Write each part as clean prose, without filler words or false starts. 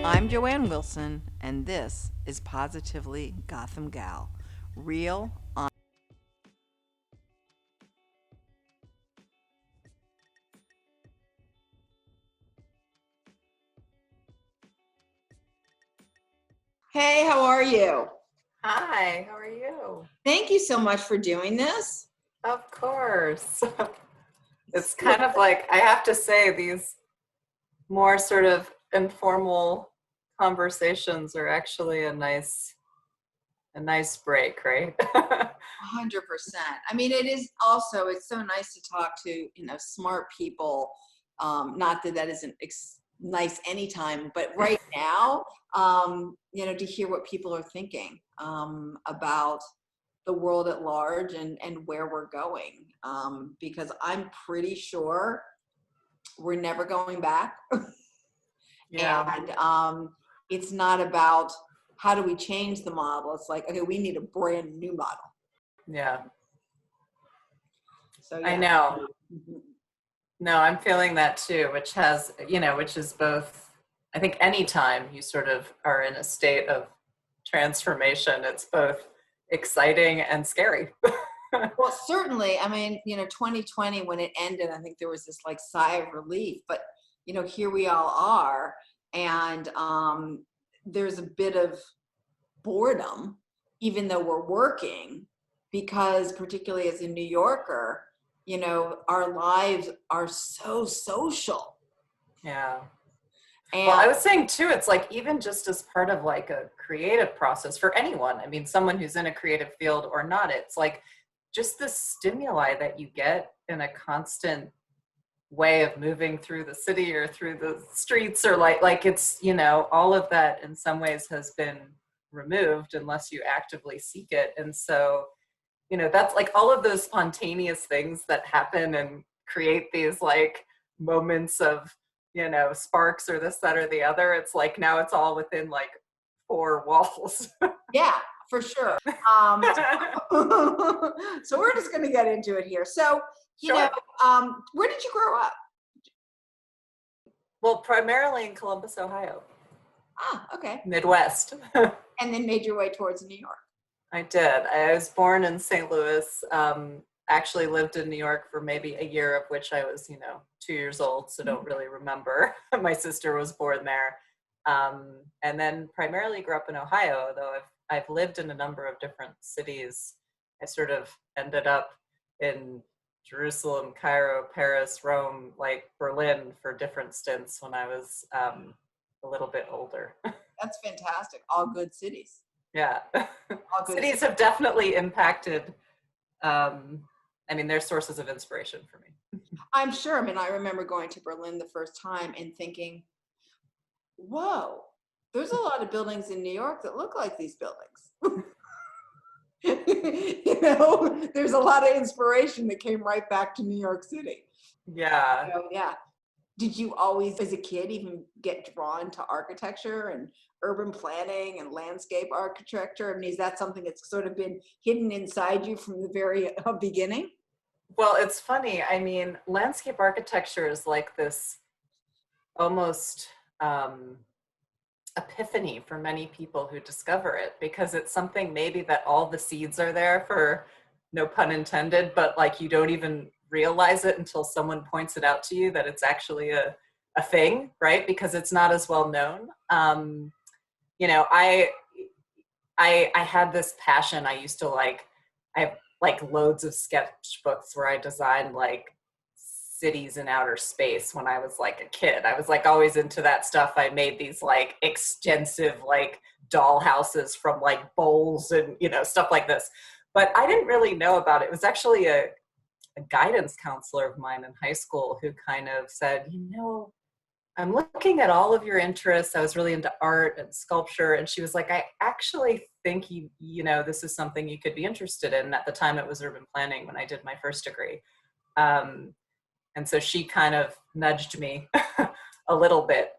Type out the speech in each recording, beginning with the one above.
I'm Joanne Wilson, and this is Positively Gotham Gal. Real, on. Hey, how are you? Hi, how are you? Thank you so much for doing this. Of course. It's kind of like, I have to say, these more sort of informal conversations are actually a nice break, right? 100%. I mean, it is also, it's so nice to talk to, smart people. Not that that isn't nice anytime, but right now, to hear what people are thinking about the world at large and where we're going. Because I'm pretty sure we're never going back. Yeah, And it's not about how do we change the model. It's like, okay, we need a brand new model. yeah, So I yeah. know. Mhm. No, I'm feeling that too, which is both, I think anytime you sort of are in a state of transformation, it's both exciting and scary. Well, certainly, I mean, 2020 when it ended, I think there was this like sigh of relief, but here we all are, and there's a bit of boredom, even though we're working, because particularly as a New Yorker, our lives are so social. Yeah. Well, I And was saying too, it's like even just as part of like a creative process for anyone, I mean, someone who's in a creative field or not, it's like just the stimuli that you get in a constant way of moving through the city or through the streets or like it's, all of that in some ways has been removed unless you actively seek it. And so, that's like all of those spontaneous things that happen and create these like moments of, sparks or this, that, or the other. It's like now it's all within like four walls. yeah, for sure. Um, so we're just going to get into it here. So, Sure. where did you grow up? Well, primarily in Columbus, Ohio, Ah, okay. Midwest. And then made your way towards New York. I did. I was born in St. Louis. Actually lived in New York for maybe a year, of which I was, 2 years old, so don't really remember. My sister was born there, and then primarily grew up in Ohio. Though I've lived in a number of different cities. I sort of ended up in Jerusalem, Cairo, Paris, Rome, like Berlin for different stints when I was a little bit older. That's fantastic. All good cities. Yeah. All good Cities cities. have definitely impacted, I mean, they're sources of inspiration for me. I'm sure. I mean, I remember going to Berlin the first time and thinking, whoa, there's a lot of buildings in New York that look like these buildings. There's a lot of inspiration that came right back to New York City. Yeah. So, yeah. Did you always, as a kid, even get drawn to architecture and urban planning and landscape architecture? I mean, is that something that's sort of been hidden inside you from the very beginning? Well, it's funny. I mean, landscape architecture is like this almost epiphany for many people who discover it because it's something maybe that all the seeds are there for, no pun intended, but like you don't even realize it until someone points it out to you that it's actually a thing, right? Because it's not as well known. You know, I had this passion. I used to like, I have like loads of sketchbooks where I designed like cities in outer space when I was like a kid. I was like always into that stuff. I made these like extensive like doll houses from like bowls and, stuff like this. But I didn't really know about it. It was actually a guidance counselor of mine in high school who kind of said, I'm looking at all of your interests. I was really into art and sculpture. And she was like, I actually think this is something you could be interested in. And at the time it was urban planning when I did my first degree. Um, and so she kind of nudged me a little bit.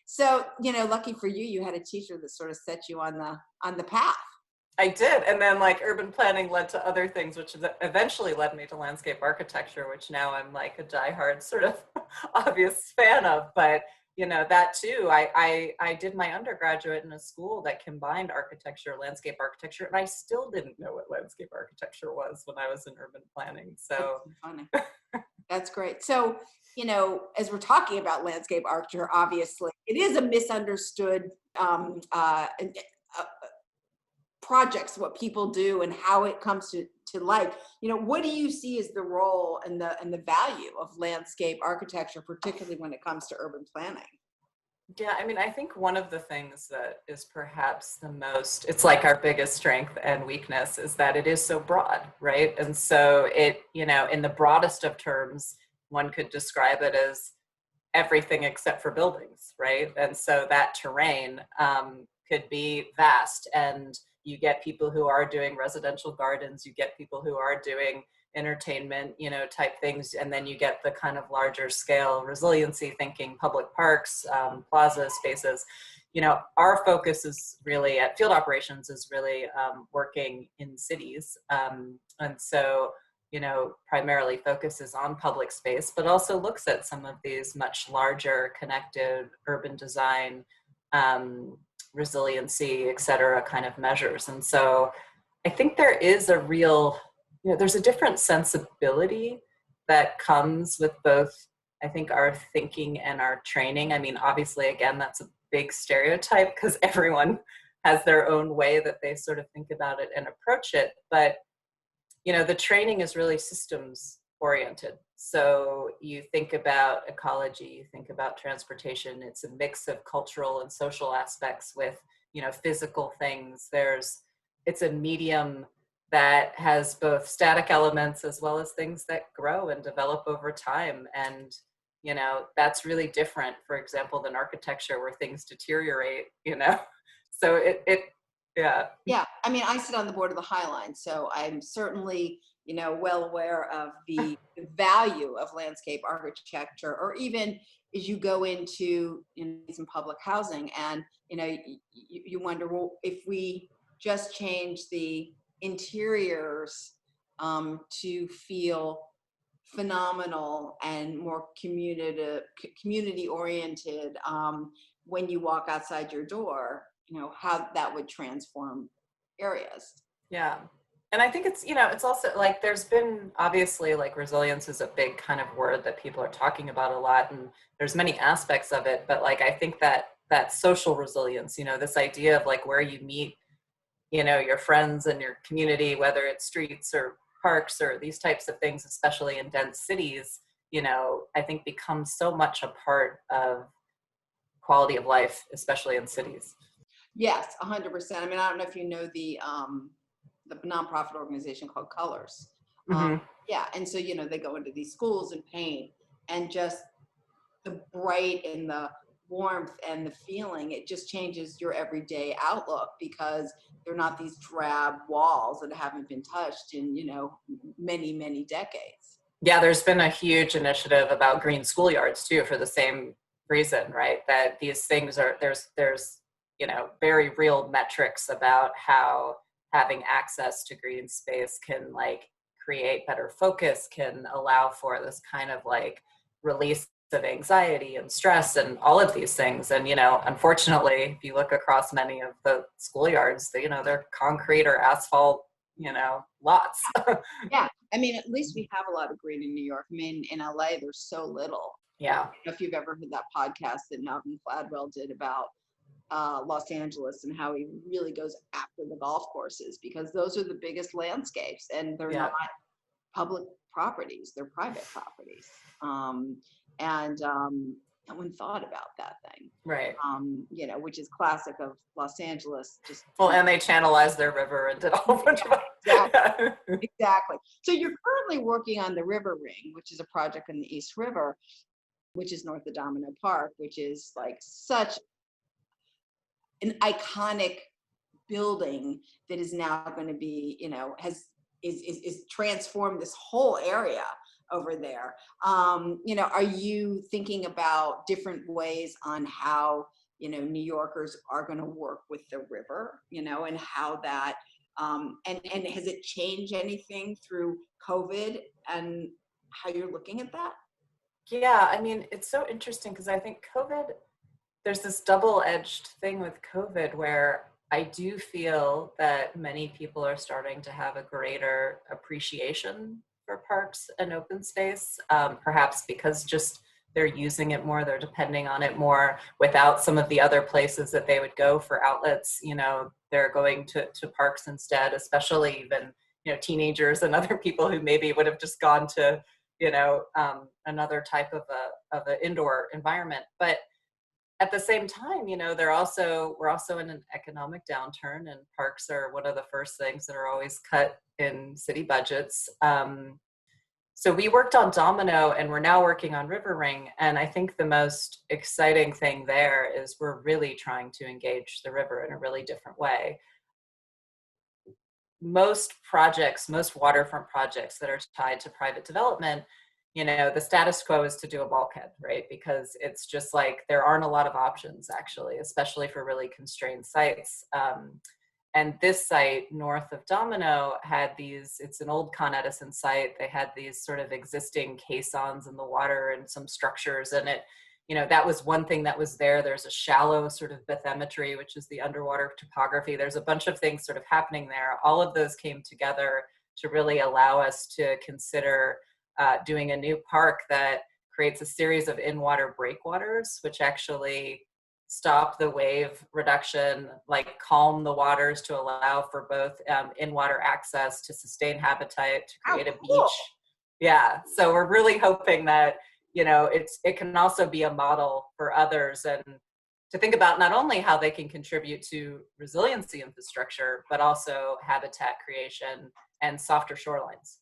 So, lucky for you, you had a teacher that sort of set you on the path. I did. And then like urban planning led to other things, which eventually led me to landscape architecture, which now I'm like a diehard sort of obvious fan of. But that too. I did my undergraduate in a school that combined architecture, landscape architecture, and I still didn't know what landscape architecture was when I was in urban planning. So that's funny. That's great. So, as we're talking about landscape architecture, obviously, it is a misunderstood projects, what people do and how it comes to life. What do you see as the role and the value of landscape architecture, particularly when it comes to urban planning? yeah, I mean, I think one of the things that is perhaps it's like our biggest strength and weakness is that it is so broad, right? And so it, in the broadest of terms, one could describe it as everything except for buildings, right? And so that terrain could be vast, and you get people who are doing residential gardens, you get people who are doing entertainment, type things, and then you get the kind of larger scale resiliency thinking, public parks, plaza spaces. Our focus is really at field operations is really working in cities, and so primarily focuses on public space, but also looks at some of these much larger connected urban design, resiliency, et cetera, kind of measures. And so I think there is a real, there's a different sensibility that comes with both, I think, our thinking and our training. I mean, obviously, again, that's a big stereotype because everyone has their own way that they sort of think about it and approach it. But the training is really systems oriented. So you think about ecology, you think about transportation, it's a mix of cultural and social aspects with, physical things. It's a medium that has both static elements as well as things that grow and develop over time. And, that's really different, for example, than architecture where things deteriorate, So yeah. Yeah. I mean, I sit on the board of the High Line, so I'm certainly, well aware of the value of landscape architecture, or even as you go into some public housing and, you wonder, well, if we just change the interiors to feel phenomenal and more community oriented when you walk outside your door, how that would transform areas. Yeah. And I think it's also like there's been obviously like resilience is a big kind of word that people are talking about a lot, and there's many aspects of it. But like I think that social resilience, this idea of like where you meet, your friends and your community, whether it's streets or parks or these types of things, especially in dense cities, I think becomes so much a part of quality of life, especially in cities. Yes, 100%. I mean, I don't know if you know the nonprofit organization called Colors. Mm-hmm. Yeah, and so they go into these schools and paint, and just the bright and the warmth and the feeling, it just changes your everyday outlook because they're not these drab walls that haven't been touched in many decades. Yeah, there's been a huge initiative about green schoolyards too, for the same reason, right? That these things are there's very real metrics about how having access to green space can like create better focus, can allow for this kind of like release of anxiety and stress and all of these things. And unfortunately, if you look across many of the schoolyards, they're concrete or asphalt, lots. Yeah, I mean, at least we have a lot of green in New York. I mean, in LA, there's so little. Yeah. I don't know if you've ever heard that podcast that Malcolm Gladwell did about Los Angeles and how he really goes after the golf courses because those are the biggest landscapes, and they're not public properties, they're private properties. And no one thought about that thing. Right. Which is classic of Los Angeles. And they channelized their river and did a whole bunch of Exactly. So you're currently working on the River Ring, which is a project in the East River, which is north of Domino Park, which is like such an iconic building that is now going to be, is transformed this whole area over there. Are you thinking about different ways on how, New Yorkers are going to work with the river, and how that, and has it changed anything through COVID and how you're looking at that? Yeah, I mean, it's so interesting because I think COVID there's this double-edged thing with COVID where I do feel that many people are starting to have a greater appreciation for parks and open space, perhaps because just they're using it more, they're depending on it more without some of the other places that they would go for outlets. They're going to parks instead, especially even, teenagers and other people who maybe would have just gone to, another type of a indoor environment. But at the same time, we're also in an economic downturn, and parks are one of the first things that are always cut in city budgets. So we worked on Domino, and we're now working on River Ring. And I think the most exciting thing there is we're really trying to engage the river in a really different way. Most waterfront projects that are tied to private development, the status quo is to do a bulkhead, right? Because it's just like there aren't a lot of options, actually, especially for really constrained sites. And this site north of Domino it's an old Con Edison site. They had these sort of existing caissons in the water and some structures in it. That was one thing that was there. There's a shallow sort of bathymetry, which is the underwater topography. There's a bunch of things sort of happening there. All of those came together to really allow us to consider doing a new park that creates a series of in-water breakwaters, which actually stop the wave reduction, like calm the waters to allow for both in-water access, to sustain habitat, to create a beach. Yeah, so we're really hoping that it can also be a model for others, and to think about not only how they can contribute to resiliency infrastructure, but also habitat creation and softer shorelines.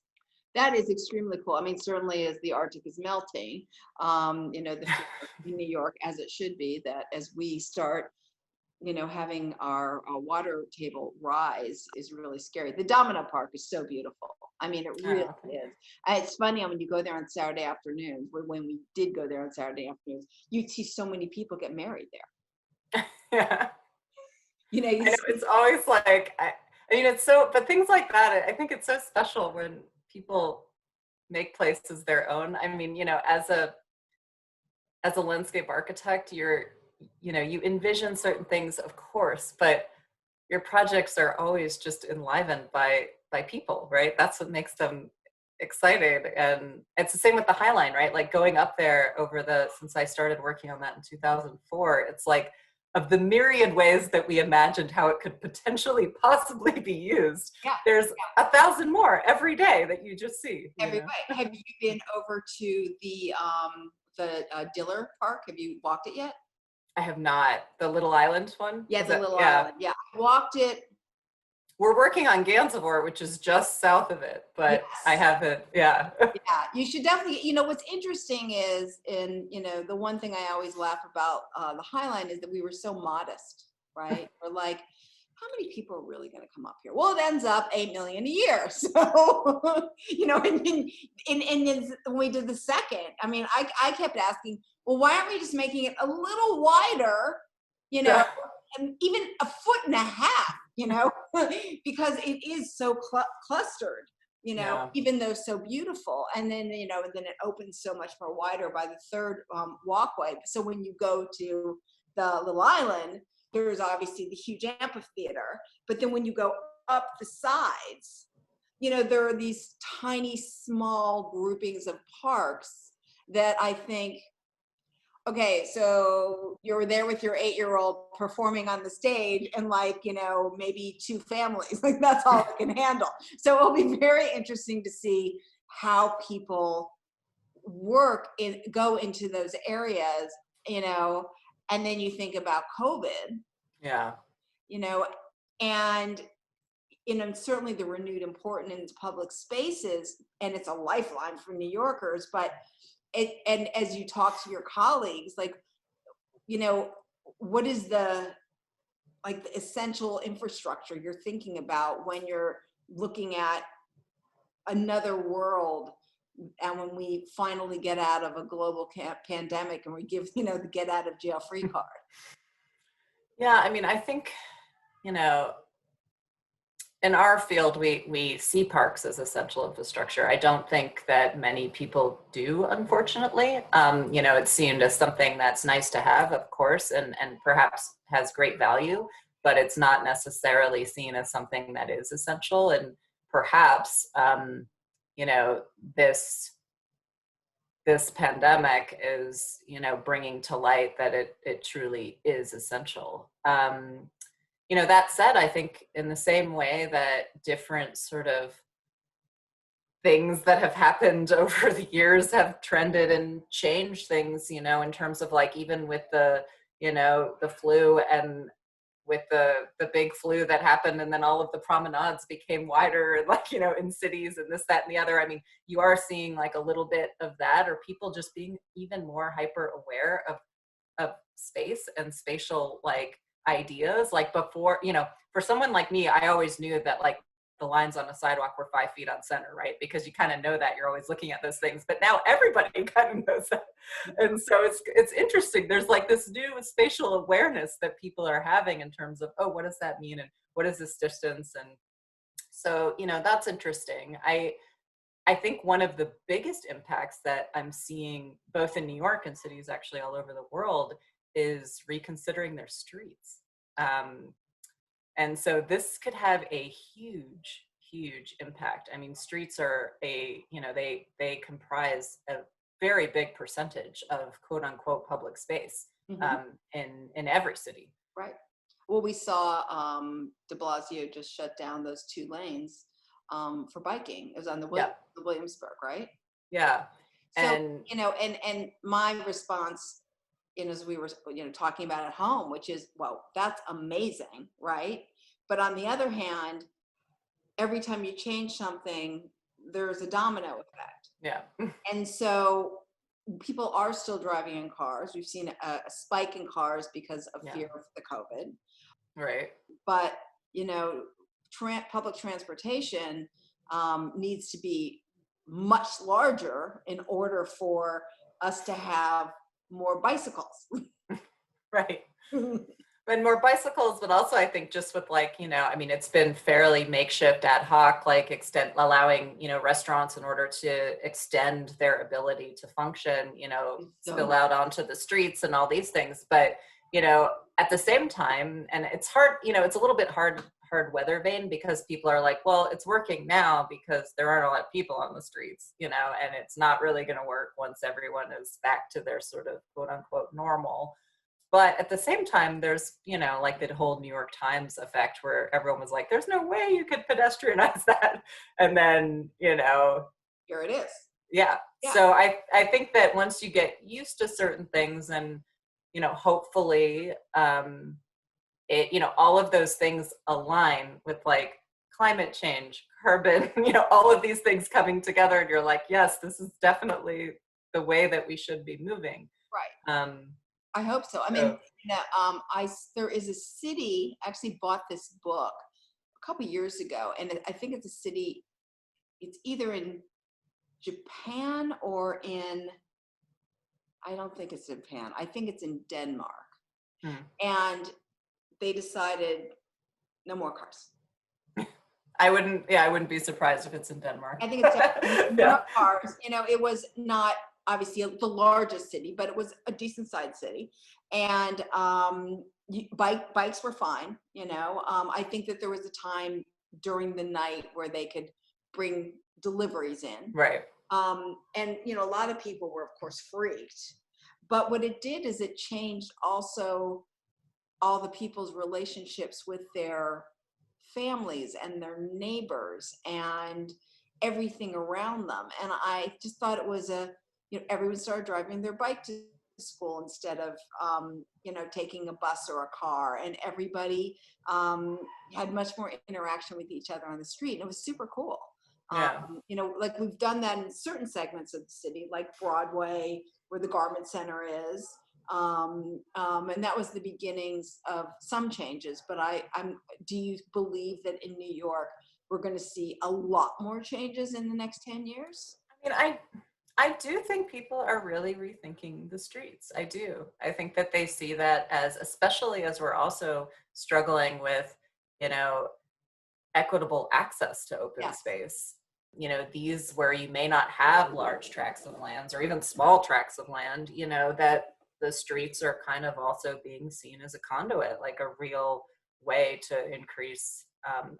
That is extremely cool. I mean, certainly as the Arctic is melting, the in New York, as it should be, that as we start, having our water table rise is really scary. The Domino Park is so beautiful. I mean, it really is. It's funny when you go there on Saturday afternoons, when we did go there on Saturday afternoons, you'd see so many people get married there. Yeah. It's always like, but things like that, I think it's so special when people make places their own. I mean, as a landscape architect, you envision certain things, of course, but your projects are always just enlivened by people, right? That's what makes them exciting. And it's the same with the High Line, right? Like going up there since I started working on that in 2004, it's like, of the myriad ways that we imagined how it could potentially possibly be used, there's 1,000 more every day that you just see. Every way. Have you been over to the Diller Park? Have you walked it yet? I have not. The Little Island one? Yeah, Little Island. Yeah, I walked it. We're working on Gansevoort, which is just south of it, but yes. I haven't. Yeah. Yeah, you should definitely. What's interesting is, the one thing I always laugh about the High Line is that we were so modest, right? We're like, how many people are really going to come up here? Well, it ends up 8 million a year. So, and when we did the second, I mean, I kept asking, well, why aren't we just making it a little wider, and even a foot and a half, because it is so clustered, even though so beautiful. And then, then it opens so much more wider by the third walkway. So when you go to the Little Island, there's obviously the huge amphitheater, but then when you go up the sides, there are these tiny, small groupings of parks that I think, okay, so you're there with your 8-year-old performing on the stage and maybe 2 families, like that's all it can handle. So it'll be very interesting to see how people go into those areas, and then you think about COVID. Yeah. And certainly the renewed importance in public spaces, and it's a lifeline for New Yorkers, but and as you talk to your colleagues, what is the essential infrastructure you're thinking about when you're looking at another world, and when we finally get out of a global pandemic and we give the get out of jail free card? Yeah, I mean, I think in our field, we see parks as essential infrastructure. I don't think that many people do, unfortunately. It's seen as something that's nice to have, of course, and perhaps has great value, but it's not necessarily seen as something that is essential. And perhaps, you know, this pandemic is, bringing to light that it truly is essential. That said, I think in the same way that different sort of things that have happened over the years have trended and changed things, in terms of like even with the flu and with the big flu that happened, and then all of the promenades became wider and like, in cities and this, that, and the other. I mean, you are seeing like a little bit of that, or people just being even more hyper aware of space and spatial like ideas. Like before, for someone like me, I always knew that like the lines on the sidewalk were 5 feet on center, right? Because you kind of know that, you're always looking at those things. But now everybody kind of knows that. And so it's interesting. There's like this new spatial awareness that people are having in terms of, oh, what does that mean? And what is this distance? And so, that's interesting. I think one of the biggest impacts that I'm seeing both in New York and cities actually all over the world is reconsidering their streets. And so this could have a huge impact. I mean, streets are they comprise a very big percentage of quote unquote public space in every city. Right. Well, we saw de Blasio just shut down those 2 lanes for biking. It was on the Williamsburg, right? Yeah. So, And and my response, as we were, talking about at home, which is, well, that's amazing, right? But on the other hand, every time you change something, there's a domino effect. Yeah. And so people are still driving in cars. We've seen a spike in cars because of fear of the COVID. Right. But, public transportation needs to be much larger in order for us to have more bicycles. Right. And more bicycles, but also I think just with like, I mean, it's been fairly makeshift, ad hoc, like allowing, restaurants in order to extend their ability to function, spill out onto the streets and all these things. But, at the same time, and it's hard, it's a little bit hard weather vane, because people are like, well, it's working now because there aren't a lot of people on the streets, and it's not really going to work once everyone is back to their sort of quote unquote normal. But at the same time, there's, like the whole New York Times effect where everyone was like, there's no way you could pedestrianize that. And then, here it is. Yeah. So I think that once you get used to certain things and, hopefully, all of those things align with like climate change, carbon, all of these things coming together. And you're like, yes, this is definitely the way that we should be moving. Right. I hope so. I mean, there is a city, I actually bought this book a couple years ago, and I think it's a city, it's either in Japan or I don't think it's in Japan. I think it's in Denmark. And they decided no more cars. I wouldn't be surprised if it's in Denmark. I think it's no cars. It was not obviously the largest city, but it was a decent sized city. And bikes were fine. I think that there was a time during the night where they could bring deliveries in. Right. And, a lot of people were, of course, freaked. But what it did is it changed also all the people's relationships with their families and their neighbors and everything around them. And I just thought it was everyone started driving their bike to school instead of, taking a bus or a car, and everybody had much more interaction with each other on the street. And it was super cool. Yeah. Like we've done that in certain segments of the city, like Broadway, where the Garment Center is. And that was the beginnings of some changes. But do you believe that in New York, we're going to see a lot more changes in the next 10 years? I mean, I do think people are really rethinking the streets. I do. I think that they see that as, especially as we're also struggling with, equitable access to open Yes. space. You know, these where you may not have large tracts of lands or even small tracts of land, you know, that the streets are kind of also being seen as a conduit, like a real way to increase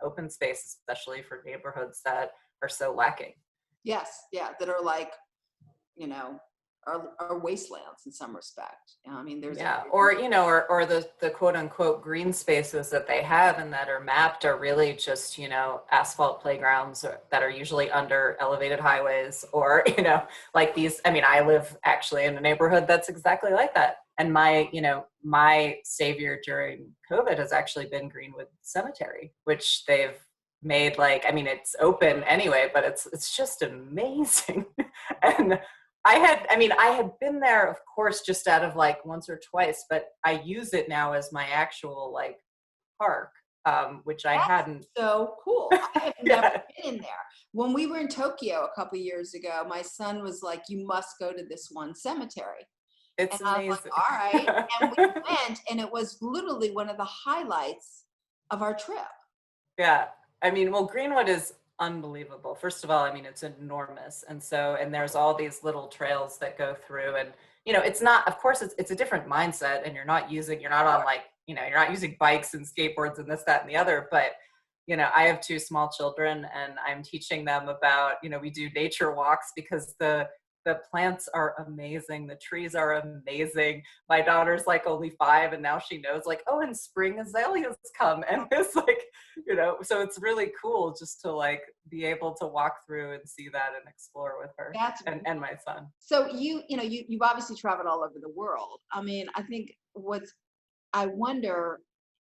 open space, especially for neighborhoods that are so lacking. Yes. Yeah. That are like, you know, are wastelands in some respect. I mean, there's Yeah, or you know, or the quote unquote green spaces that they have and that are mapped are really just, you know, asphalt playgrounds that are usually under elevated highways, or you know, like these. I mean, I live actually in a neighborhood that's exactly like that. And my, you know, my savior during COVID has actually been Greenwood Cemetery, which they've made like, I mean, it's open anyway, but it's just amazing. And I had been there, of course, just out of like once or twice, but I use it now as my actual like park, which I That's hadn't. so cool. I have never Yeah, been in there. When we were in Tokyo a couple years ago, my son was like, "You must go to this one cemetery." And it's I was like, amazing. "All right." And we went, and it was literally one of the highlights of our trip. Yeah. I mean, well, Greenwood is unbelievable. First of all, I mean, it's enormous. And so, and there's all these little trails that go through, and, you know, it's not, of course, it's a different mindset, and you're not on like, you know, you're not using bikes and skateboards and this, that, and the other. But, you know, I have two small children and I'm teaching them about, you know, we do nature walks because the plants are amazing. The trees are amazing. My daughter's like only 5 and now she knows like, oh, in spring azaleas come. And it's like, you know, so it's really cool just to like be able to walk through and see that and explore with her That's and my son. so you know, you've obviously traveled all over the world. I mean, I think what's I wonder,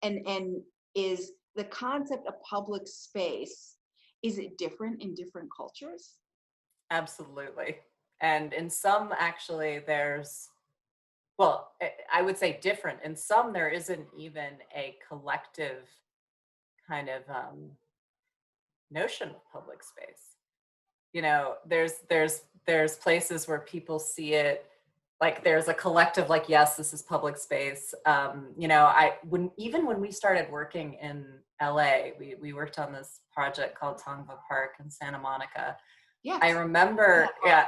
and is the concept of public space, is it different in different cultures? Absolutely. And in some, actually, there's, well, I would say different. In some, there isn't even a collective kind of notion of public space. You know, there's places where people see it like there's a collective like, yes, this is public space. You know, when we started working in LA, we worked on this project called Tongva Park in Santa Monica. I Yes. remember, yeah.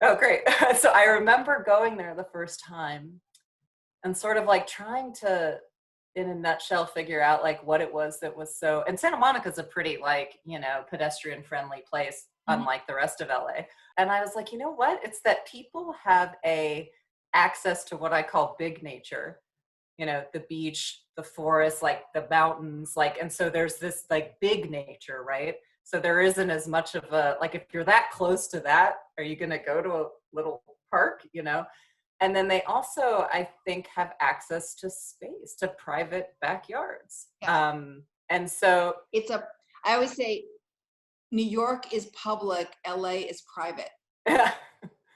Oh, great. So I remember going there the first time and sort of like trying to, in a nutshell, figure out like what it was that was so, and Santa Monica's a pretty like, you know, pedestrian friendly place, Mhm. unlike the rest of LA. And I was like, you know what? It's that people have a access to what I call big nature, you know, the beach, the forest, like the mountains, like, and so there's this like big nature, right? So there isn't as much of a, like, if you're that close to that, are you going to go to a little park, you know? And then they also, I think, have access to space, to private backyards. Yes. And so, It's a, I always say New York is public, LA is private, yeah,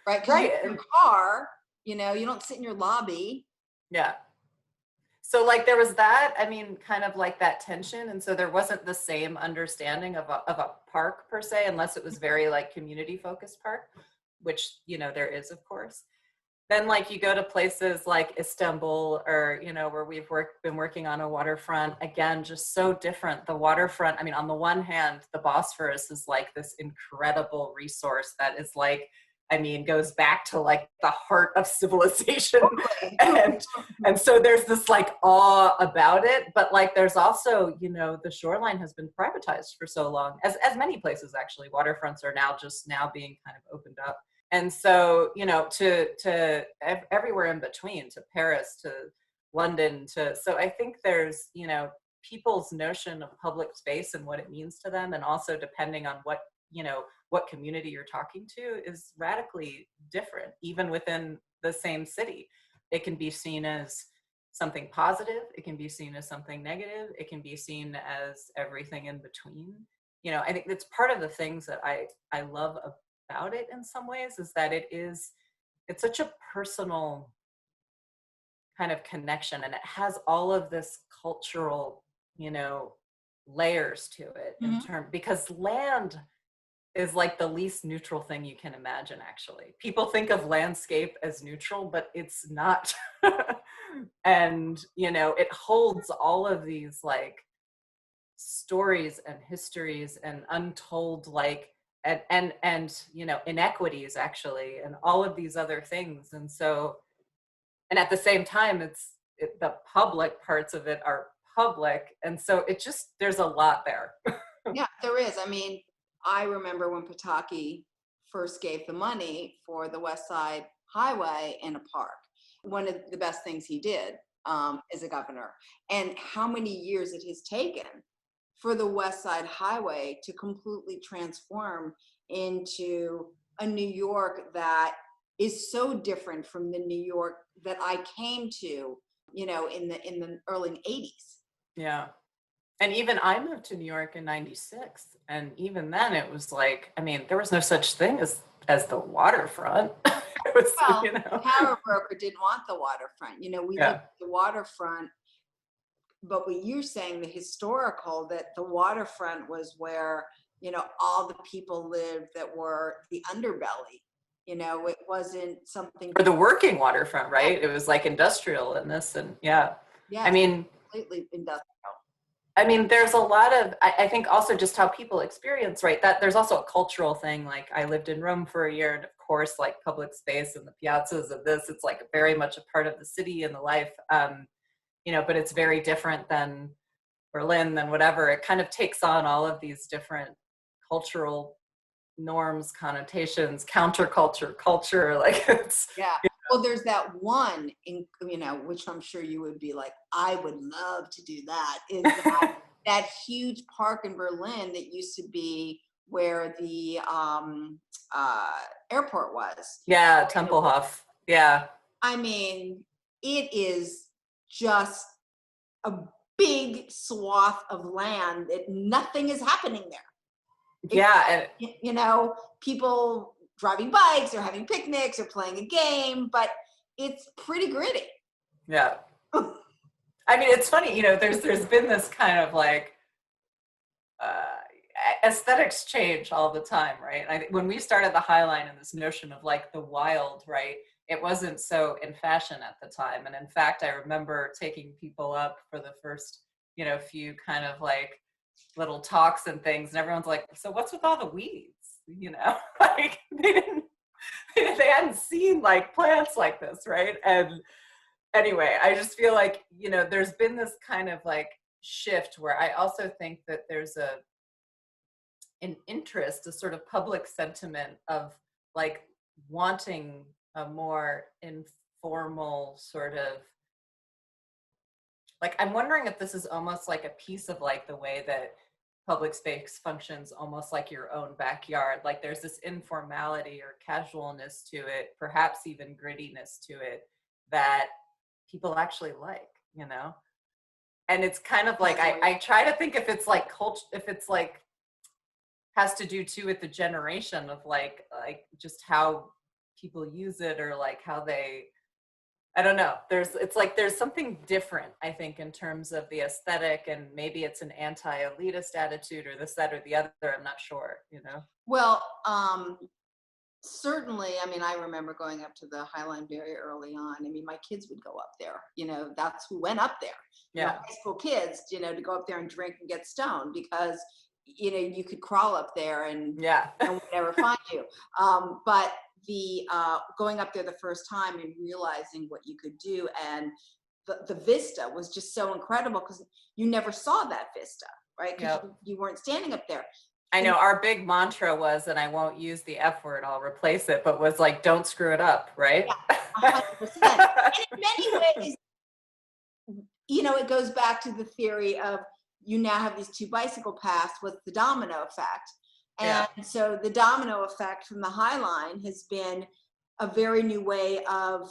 right? Because you're right. in your car, you know, you don't sit in your lobby. Yeah. So like there was that, I mean, kind of like that tension. And so there wasn't the same understanding of a park per se, unless it was very like community focused park, which, you know, there is, of course. Then like you go to places like Istanbul, or, you know, where been working on a waterfront, again, just so different. The waterfront, I mean, on the one hand, the Bosphorus is like this incredible resource that is like, I mean, goes back to like the heart of civilization. and and so there's this like awe about it, but like there's also, you know, the shoreline has been privatized for so long, as many places actually. Waterfronts are now being kind of opened up. And so, you know, to everywhere in between, to Paris, to London, so I think there's, you know, people's notion of public space and what it means to them, and also depending on what, you know, what community you're talking to, is radically different, even within the same city. It can be seen as something positive, it can be seen as something negative, it can be seen as everything in between. You know, I think that's part of the things that I love about it in some ways, is that it's such a personal kind of connection, and it has all of this cultural, you know, layers to it, in Mhm. term, because land is like the least neutral thing you can imagine. Actually, people think of landscape as neutral, but it's not. And, you know, it holds all of these like stories and histories and untold, like, and you know, inequities actually, and all of these other things. And so, and at the same time, the public parts of it are public, and so it just, there's a lot there. Yeah, there is. I mean, I remember when Pataki first gave the money for the West Side Highway in a park. One of the best things he did as a governor, and how many years it has taken for the West Side Highway to completely transform into a New York that is so different from the New York that I came to, you know, in the early 80s. Yeah. And even I moved to New York in 96. And even then it was like, I mean, there was no such thing as the waterfront. It was, Well, you know. Power Broker didn't want the waterfront. You know, we Yeah. looked at the waterfront, but what you're saying, the historical, that the waterfront was where, you know, all the people lived that were the underbelly. You know, it wasn't something. Or the working waterfront, right? It was like industrial in this, and yeah. I Yes, mean, completely industrial. there's a lot of, I think also just how people experience, right? That there's also a cultural thing. Like I lived in Rome for a year, and of course, like public space and the piazzas of this, it's like very much a part of the city and the life. You know, but it's very different than Berlin, than whatever. It kind of takes on all of these different cultural norms, connotations, counterculture, culture. Like it's, Yeah. Well, there's that one in, you know, which I'm sure you would be like, I would love to do that, is that, that huge park in Berlin that used to be where the airport was. yeah, Tempelhof. Yeah. I mean, it is just a big swath of land that nothing is happening there. Yeah. And You know, people driving bikes or having picnics or playing a game, but it's pretty gritty. yeah. I mean, it's funny, you know, there's been this kind of like uh, aesthetics change all the time, right? I think when we started the High Line and this notion of like the wild, right, it wasn't so in fashion at the time. And in fact, I remember taking people up for the first, you know, few kind of like little talks and things, and everyone's like, so what's with all the weeds? You know, like they hadn't seen like plants like this, right? And anyway, I just feel like, you know, there's been this kind of like shift where I also think that there's an interest, a sort of public sentiment of like wanting a more informal sort of, like, I'm wondering if this is almost like a piece of like the way that public space functions, almost like your own backyard. Like there's this informality or casualness to it, perhaps even grittiness to it, that people actually like, you know? And it's kind of like, I try to think if it's like culture, if it's like, has to do too with the generation of like just how people use it, or like how they, I don't know. It's like there's something different, I think, in terms of the aesthetic, and maybe it's an anti-elitist attitude or this, that, or the other. I'm not sure, you know? Well, certainly, I mean, I remember going up to the High Line very early on. I mean, my kids would go up there, you know, that's who went up there. You know, Yeah. high school kids, you know, to go up there and drink and get stoned, because, you know, you could crawl up there and Yeah. no one would ever find you. But the going up there the first time and realizing what you could do, and the vista was just so incredible, because you never saw that vista, right? Because Yep. you weren't standing up there. I know our big mantra was, and I won't use the F word, I'll replace it, but was like, don't screw it up, right? Yeah, 100%. And in many ways, you know, it goes back to the theory of, you now have these two bicycle paths with the domino effect. And Yeah. so the domino effect from the High Line has been a very new way of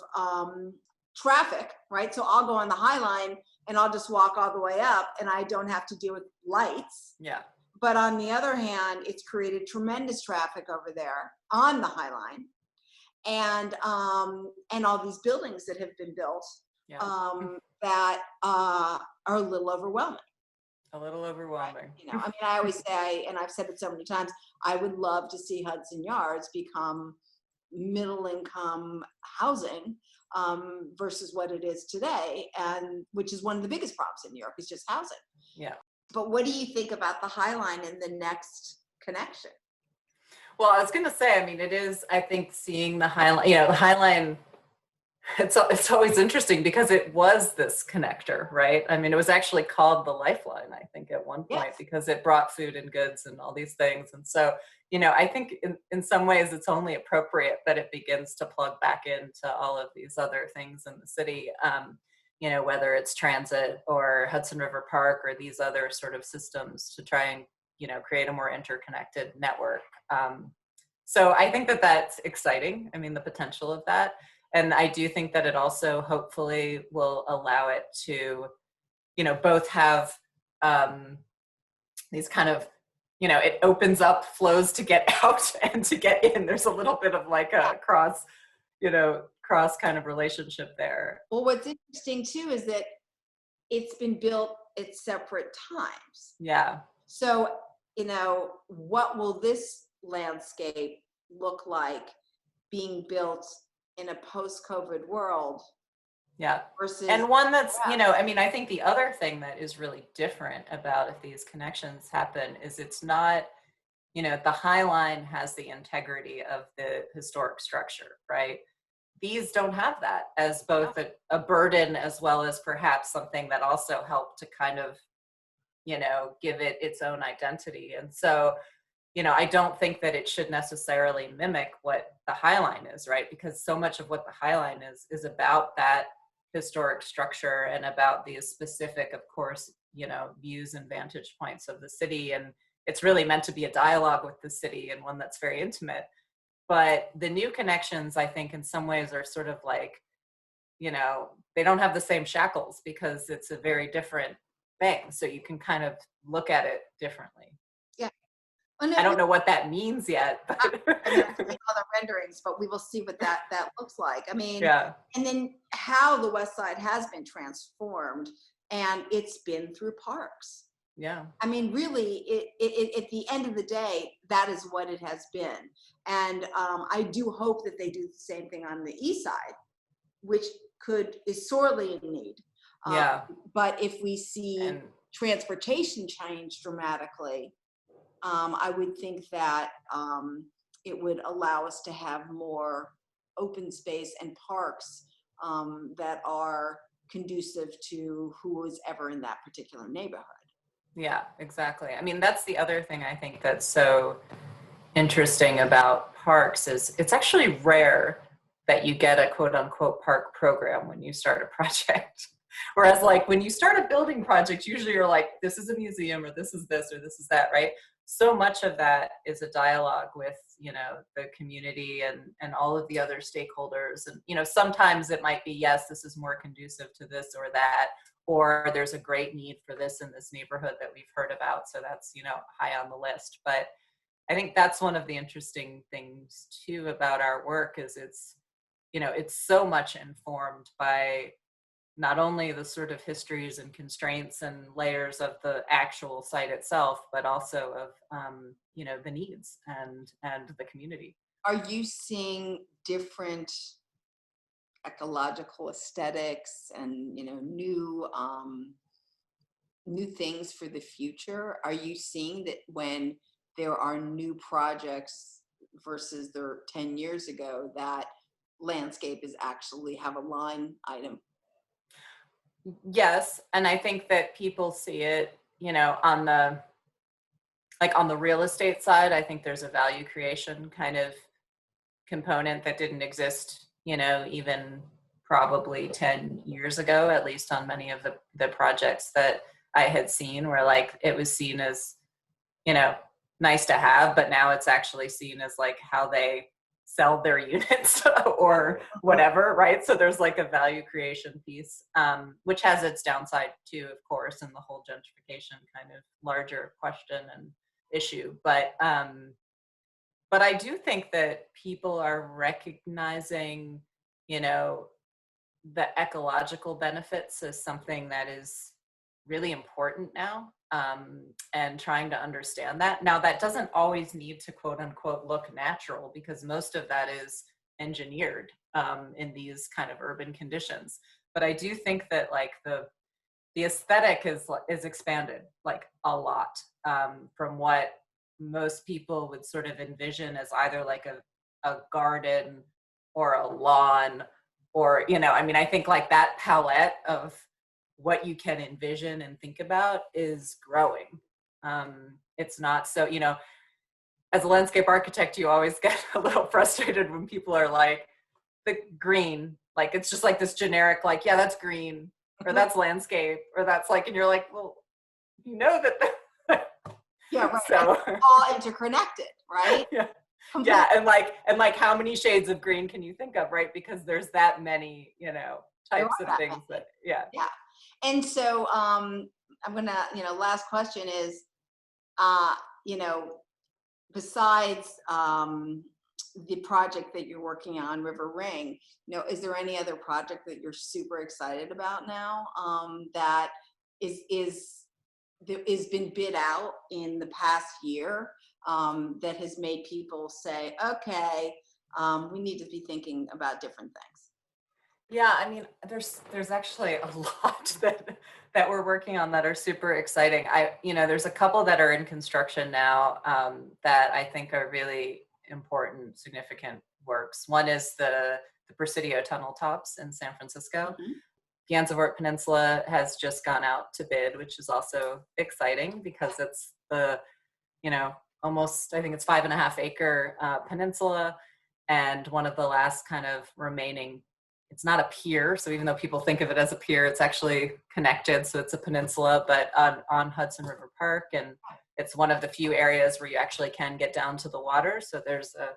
traffic, right? So I'll go on the High Line and I'll just walk all the way up, and I don't have to deal with lights. Yeah. But on the other hand, it's created tremendous traffic over there on the High Line, and all these buildings that have been built Yeah. that are a little overwhelming. A little overwhelming. You know, I mean, I always say, and I've said it so many times, I would love to see Hudson Yards become middle income housing versus what it is today, and which is one of the biggest problems in New York, is just housing. Yeah. But what do you think about the High Line and the next connection? Well, I was going to say, I mean, it is, I think, seeing the High Line, you know, the High Line, it's always interesting because it was this connector, right? I mean, it was actually called the Lifeline, I think, at one point, Yes. because it brought food and goods and all these things. And so, you know, I think in some ways it's only appropriate that it begins to plug back into all of these other things in the city, you know, whether it's transit or Hudson River Park or these other sort of systems to try and, you know, create a more interconnected network. So I think that that's exciting. I mean, the potential of that. And I do think that it also hopefully will allow it to, you know, both have these kind of, you know, it opens up flows to get out and to get in. There's a little bit of like a cross, you know, cross kind of relationship there. Well, what's interesting too is that it's been built at separate times. Yeah. So, you know, what will this landscape look like being built in a post-COVID world Yeah. versus, And one that's, you know, I mean, I think the other thing that is really different about if these connections happen is it's not, you know, the High Line has the integrity of the historic structure, right? These don't have that as both a burden as well as perhaps something that also helped to kind of, you know, give it its own identity. And so, you know, I don't think that it should necessarily mimic what the High Line is, right? Because so much of what the High Line is about that historic structure and about the specific, of course, you know, views and vantage points of the city. And it's really meant to be a dialogue with the city and one that's very intimate. But the new connections, I think, in some ways are sort of like, you know, they don't have the same shackles because it's a very different thing. So you can kind of look at it differently. yeah. Oh, no, I don't know what that means yet. But I mean, I've seen other renderings, but we will see what that looks like. I mean, yeah, and then how the West Side has been transformed, and it's been through parks. yeah, I mean, really, at the end of the day, that is what it has been. And I do hope that they do the same thing on the East Side, which is sorely in need. Um, yeah. but if we see And transportation change dramatically, I would think that it would allow us to have more open space and parks that are conducive to who is ever in that particular neighborhood. yeah, exactly. I mean, that's the other thing I think that's so interesting about parks is it's actually rare that you get a quote unquote park program when you start a project. Whereas like when you start a building project, usually you're like, this is a museum or this is this or this is that, right? So much of that is a dialogue with, you know, the community and all of the other stakeholders. And, you know, sometimes it might be, yes, this is more conducive to this or that, or there's a great need for this in this neighborhood that we've heard about. So that's, you know, high on the list. But I think that's one of the interesting things too about our work is it's, you know, it's so much informed by not only the sort of histories and constraints and layers of the actual site itself, but also of, you know, the needs and the community. Are you seeing different ecological aesthetics and, you know, new things for the future? Are you seeing that when there are new projects versus there 10 years ago, that landscape is actually have a line item? Yes, and I think that people see it, you know, on the real estate side, I think there's a value creation kind of component that didn't exist, you know, even probably 10 years ago, at least on many of the projects that I had seen where like it was seen as, you know, nice to have, but now it's actually seen as like how they sell their units or whatever, right? So there's like a value creation piece, which has its downside too, of course, and the whole gentrification kind of larger question and issue. But I do think that people are recognizing, you know, the ecological benefits as something that is really important now, and trying to understand that. Now, that doesn't always need to quote unquote look natural because most of that is engineered in these kind of urban conditions. But I do think that like the aesthetic is expanded like a lot, from what most people would sort of envision as either like a garden or a lawn, or, you know, I mean, I think like that palette of what you can envision and think about is growing. It's not so, you know, as a landscape architect, you always get a little frustrated when people are like, the green, like it's just like this generic, like, yeah, that's green, or that's landscape, or that's like, and you're like, well, you know that. Yeah, right. So All interconnected, right? yeah. Completely. Yeah, and like how many shades of green can you think of, right? Because there's that many, you know, There types are of that things many. that, yeah. Yeah. And so I'm gonna, last question is, you know, besides the project that you're working on, River Ring, is there any other project that you're super excited about now, that is been bid out in the past year, that has made people say, okay, we need to be thinking about different things? Yeah, I mean, there's actually a lot that we're working on that are super exciting. You know, there's a couple that are in construction now, that I think are really important, significant works. One is the Presidio tunnel tops in San Francisco. Mhm. Gansevoort Peninsula has just gone out to bid, which is also exciting because it's the, you know, almost, I think it's 5.5 acre peninsula, and one of the last kind of remaining, it's not a pier, so even though people think of it as a pier, it's actually connected, so it's a peninsula, but on Hudson River Park, and it's one of the few areas where you actually can get down to the water, so there's a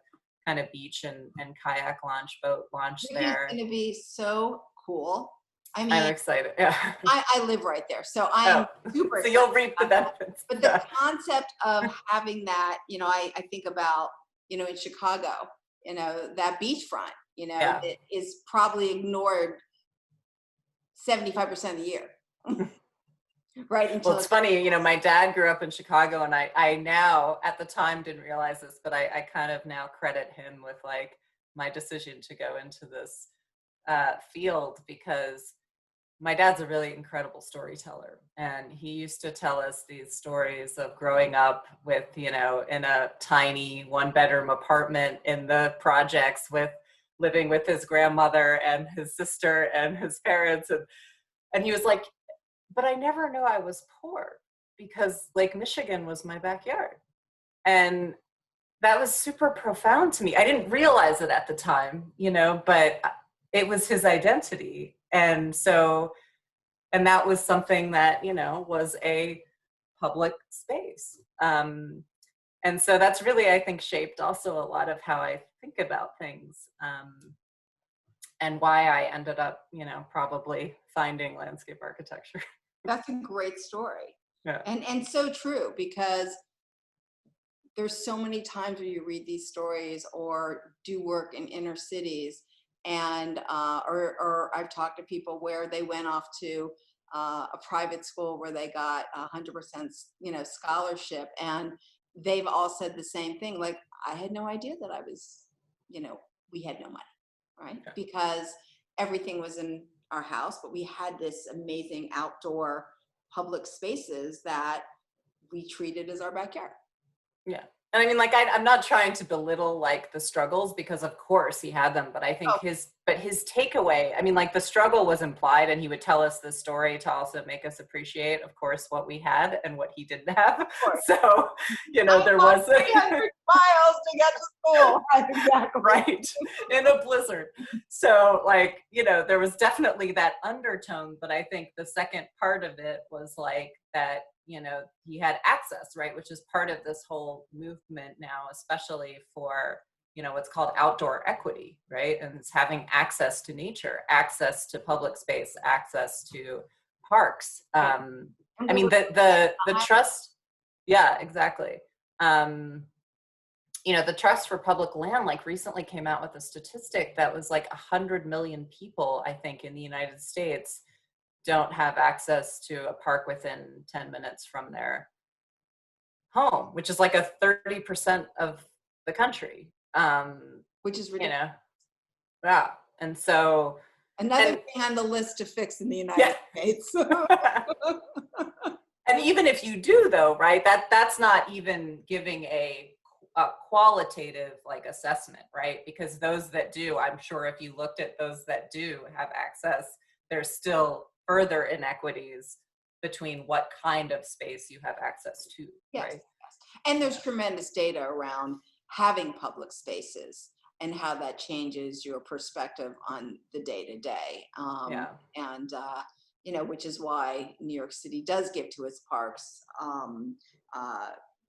kind of beach and kayak launch, boat launch It's there. going to be so cool. I I'm mean, excited, yeah. I live right there, so I Oh, am super so excited you'll reap the about that. benefits. But the concept of having that, I think about, in Chicago, that beachfront, Yeah. it is probably ignored 75% of the year, right? Well, Until it's funny, you know, my dad grew up in Chicago, and I now, at the time, didn't realize this, but I kind of now credit him with like my decision to go into this field, because my dad's a really incredible storyteller, and he used to tell us these stories of growing up with, you know, in a tiny 1-bedroom apartment in the projects, with living with his grandmother and his sister and his parents, and he was like, but I never knew I was poor because Lake Michigan was my backyard. And that was super profound to me. I didn't realize it at the time, you know, but it was his identity. And so, and that was something that, you know, was a public space. And so that's really, I think, shaped also a lot of how I think about things, and why I ended up, you know, probably finding landscape architecture. that's a great story. Yeah. And so true, because there's so many times where you read these stories or do work in inner cities, and or I've talked to people where they went off to a private school where they got 100% scholarship, and they've all said the same thing, like, I had no idea that I was, we had no money, right? Yeah. Because everything was in our house, but we had this amazing outdoor public spaces that we treated as our backyard. Yeah. And I mean, like, I'm not trying to belittle like the struggles, because of course he had them, but I think Oh, his takeaway, I mean, like, the struggle was implied, and he would tell us this story to also make us appreciate, of course, what we had and what he didn't have. course. So, you know, there was 300 miles to get to school. Exactly. right, in a blizzard. So, like, you know, there was definitely that undertone, but I think the second part of it was like that, you know, he had access, right, which is part of this whole movement now, especially for, you know, what's called outdoor equity, right? And it's having access to nature, access to public space, access to parks. I mean, the trust, yeah, exactly. You know, the Trust for Public Land, like, recently came out with a statistic that was like 100 million people, I think, in the United States don't have access to a park within 10 minutes from their home, which is like a 30% of the country. Which is You ridiculous. know, yeah. And so, Another And- thing on the list to fix in the United States. And even if you do, though, right, that's not even giving a qualitative like assessment, right? Because those that do, I'm sure if you looked at those that do have access, there's still further inequities between what kind of space you have access to, Yes, right? yes. And there's tremendous data around having public spaces and how that changes your perspective on the day to day. And, you know, which is why New York City does give to its parks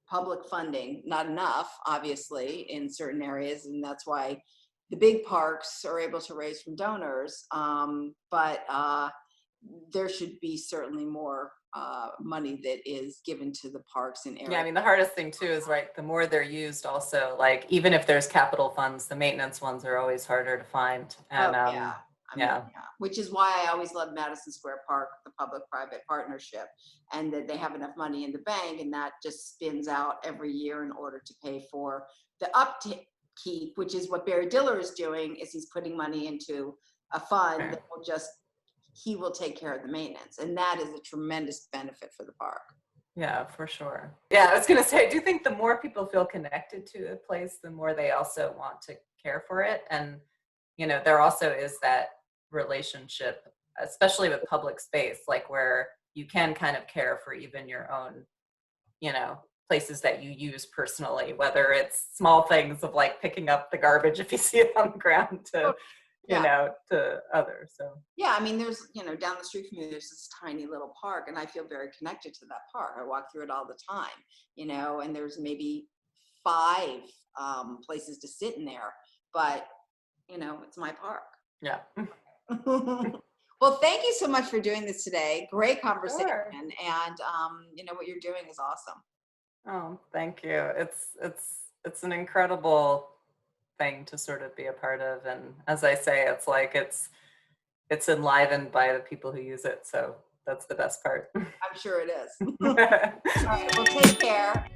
public funding, not enough, obviously, in certain areas. And that's why the big parks are able to raise from donors. But there should be certainly more money that is given to the parks and areas. Yeah, I mean, the hardest thing too is, right, the more they're used also, like, even if there's capital funds, the maintenance ones are always harder to find. And Yeah. I mean, which is why I always love Madison Square Park, the public-private partnership, and that they have enough money in the bank, and that just spins out every year in order to pay for the upkeep, which is what Barry Diller is doing, is he's putting money into a fund that will just, he will take care of the maintenance, and that is a tremendous benefit for the park. Yeah, for sure. Yeah, I was going to say, I do think the more people feel connected to a place, the more they also want to care for it. And, you know, there also is that relationship, especially with public space, like where you can kind of care for even your own, you know, places that you use personally, whether it's small things of like picking up the garbage if you see it on the ground to, you know, to others. So yeah, I mean, there's, you know, down the street from me, there's this tiny little park, and I feel very connected to that park. I walk through it all the time, you know, and there's maybe 5 places to sit in there, but, you know, it's my park. yeah. Well, thank you so much for doing this today. Great conversation. Sure. And you know, what you're doing is awesome. Oh, thank you. It's an incredible thing to sort of be a part of, and as I say, it's like it's enlivened by the people who use it, so that's the best part. I'm sure it is. All right, well, take care.